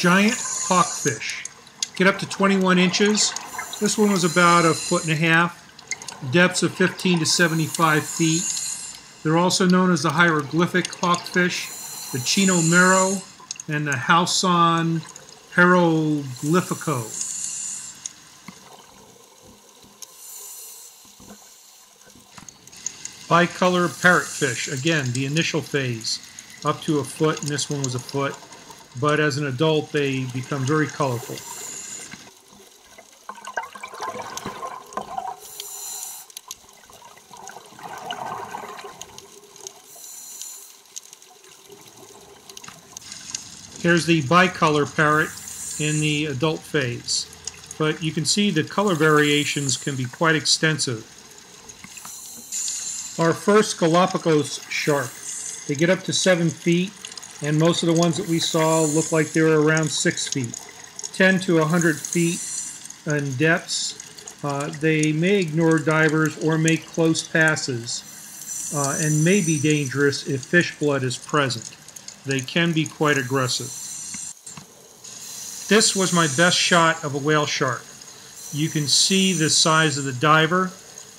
Giant hawkfish. Get up to 21 inches. This one was about 1.5 feet. Depths of 15 to 75 feet. They're also known as the hieroglyphic hawkfish, the Chino Mero, and the Hauson Hieroglyphico. Bicolor parrotfish, again, the initial phase, up to 1 foot, and this one was 1 foot. But as an adult, they become very colorful. Here's the bicolor parrot in the adult phase. But you can see the color variations can be quite extensive. Our first Galapagos shark. They get up to 7 feet, and most of the ones that we saw look like they were around 6 feet. 10 to 100 feet in depths. They may ignore divers or make close passes, and may be dangerous if fish blood is present. They can be quite aggressive. This was my best shot of a whale shark. You can see the size of the diver.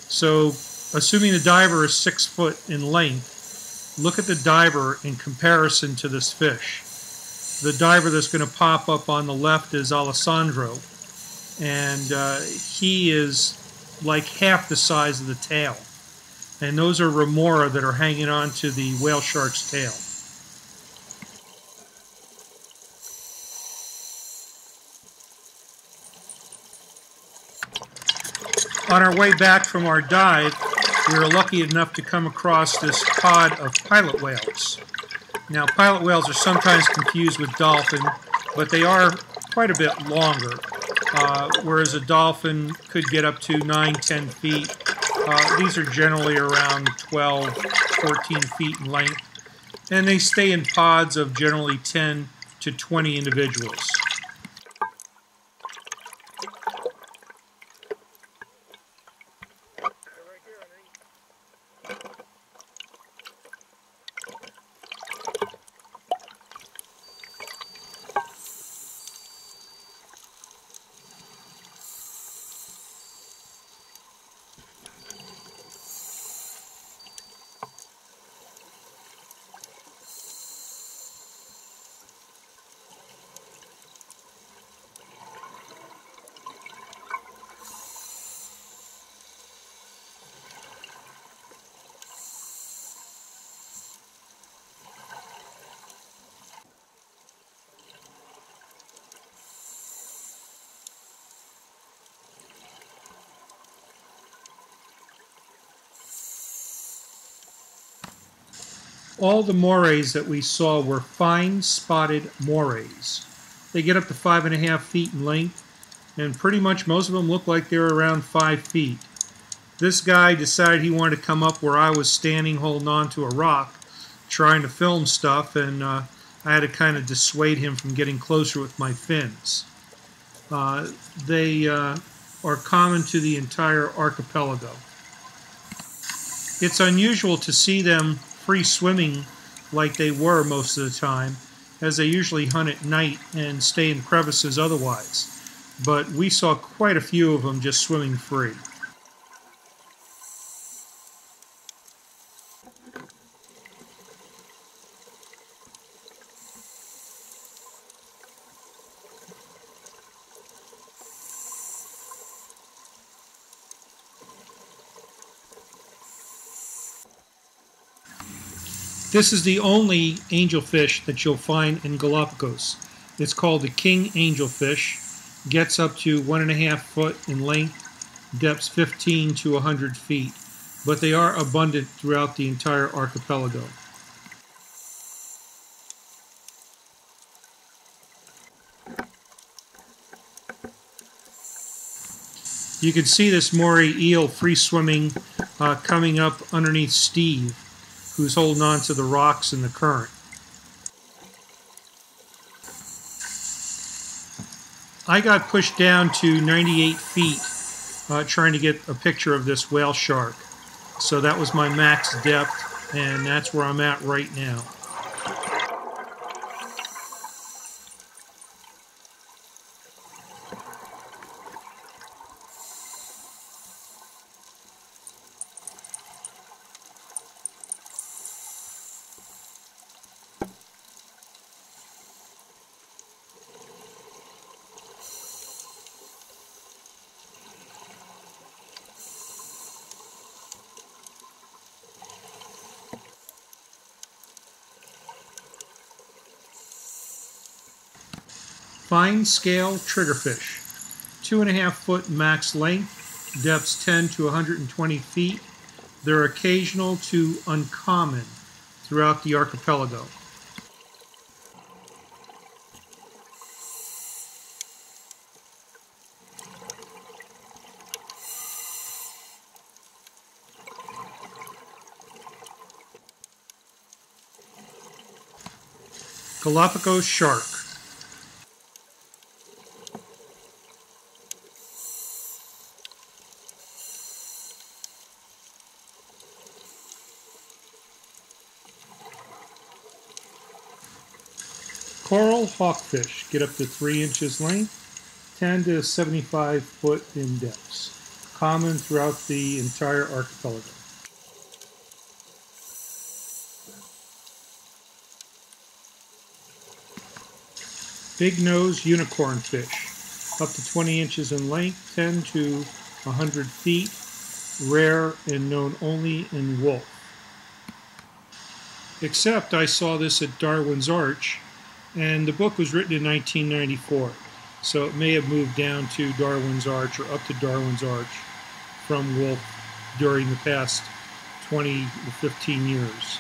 So, assuming the diver is 6 foot in length, look at the diver in comparison to this fish. The diver that's going to pop up on the left is Alessandro, and he is like half the size of the tail. And those are remora that are hanging on to the whale shark's tail. On our way back from our dive, we were lucky enough to come across this pod of pilot whales. Now, pilot whales are sometimes confused with dolphin, but they are quite a bit longer, whereas a dolphin could get up to 9-10 feet. These are generally around 12-14 feet in length, and they stay in pods of generally 10 to 20 individuals. All the morays that we saw were fine spotted morays. They get up to 5.5 feet in length, and pretty much most of them look like they're around 5 feet. This guy decided he wanted to come up where I was standing holding on to a rock trying to film stuff, and I had to kind of dissuade him from getting closer with my fins. They are common to the entire archipelago. It's unusual to see them free swimming like they were most of the time, as they usually hunt at night and stay in crevices otherwise. But we saw quite a few of them just swimming free. This is the only angelfish that you'll find in Galapagos. It's called the king angelfish. Gets up to 1.5 foot in length, depths 15 to 100 feet. But they are abundant throughout the entire archipelago. You can see this moray eel free swimming coming up underneath Steve, who's holding on to the rocks in the current. I got pushed down to 98 feet trying to get a picture of this whale shark. So that was my max depth, and that's where I'm at right now. Fine scale triggerfish, 2.5-foot max length, depths 10 to 120 feet. They're occasional to uncommon throughout the archipelago. Galapagos shark. Coral hawkfish get up to 3 inches length, 10 to 75 foot in depths. Common throughout the entire archipelago. Big nose unicorn fish, up to 20 inches in length, 10 to 100 feet, rare and known only in Wolf. Except I saw this at Darwin's Arch, and the book was written in 1994, so it may have moved down to Darwin's Arch or up to Darwin's Arch from Wolf during the past 20 to 15 years.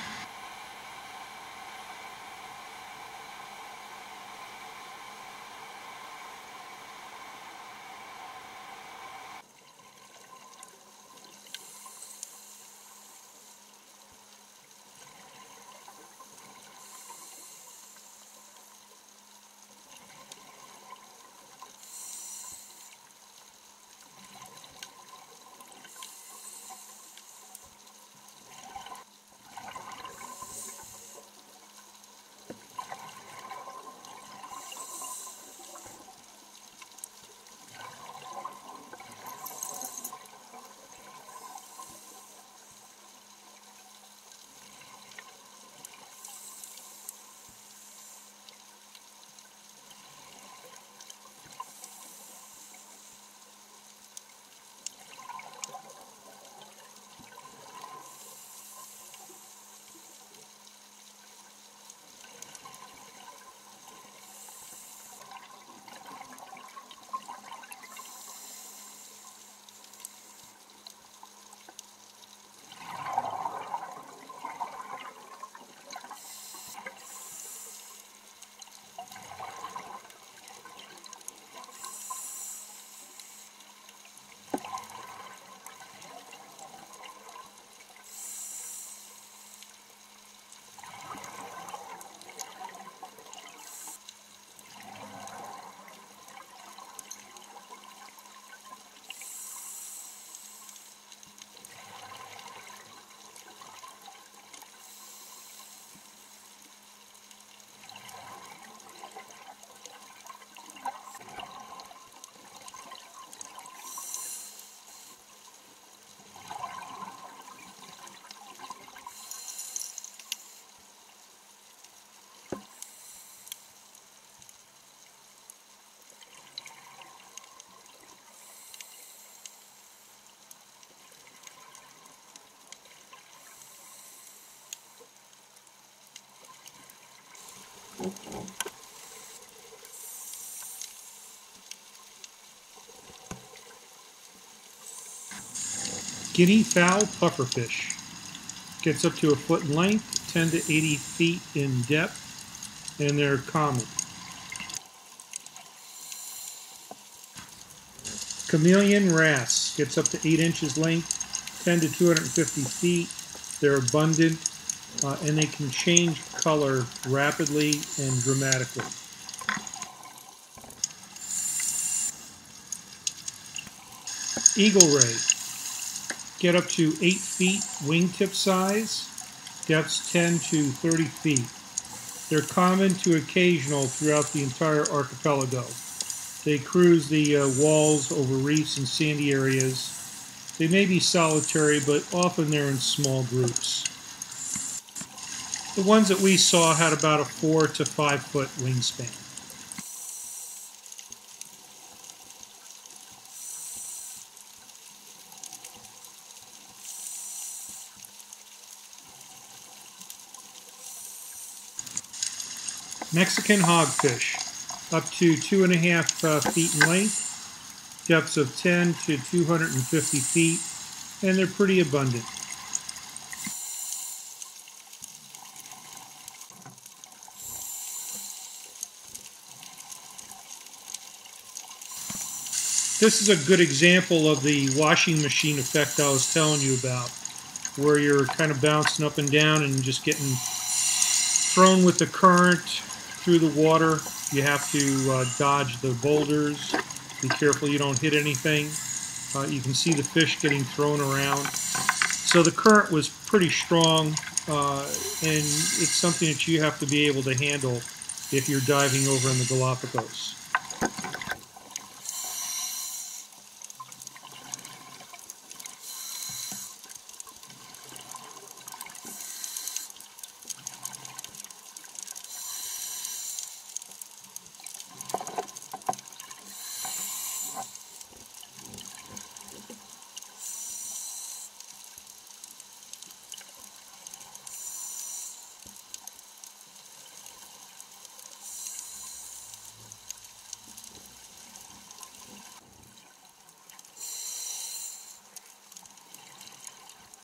Guinea fowl pufferfish gets up to 1 foot in length, 10 to 80 feet in depth, and they're common. Chameleon wrasse gets up to 8 inches length, 10 to 250 feet. They're abundant, and they can change color rapidly and dramatically. Eagle ray get up to 8 feet wingtip size, depths 10 to 30 feet. They're common to occasional throughout the entire archipelago. They cruise the walls over reefs and sandy areas. They may be solitary, but often they're in small groups. The ones that we saw had about a 4 to 5 foot wingspan. Mexican hogfish, up to 2.5 feet in length, depths of 10 to 250 feet, and they're pretty abundant. This is a good example of the washing machine effect I was telling you about, where you're kind of bouncing up and down and just getting thrown with the current through the water. You have to dodge the boulders. Be careful you don't hit anything. You can see the fish getting thrown around. So the current was pretty strong, and it's something that you have to be able to handle if you're diving over in the Galapagos.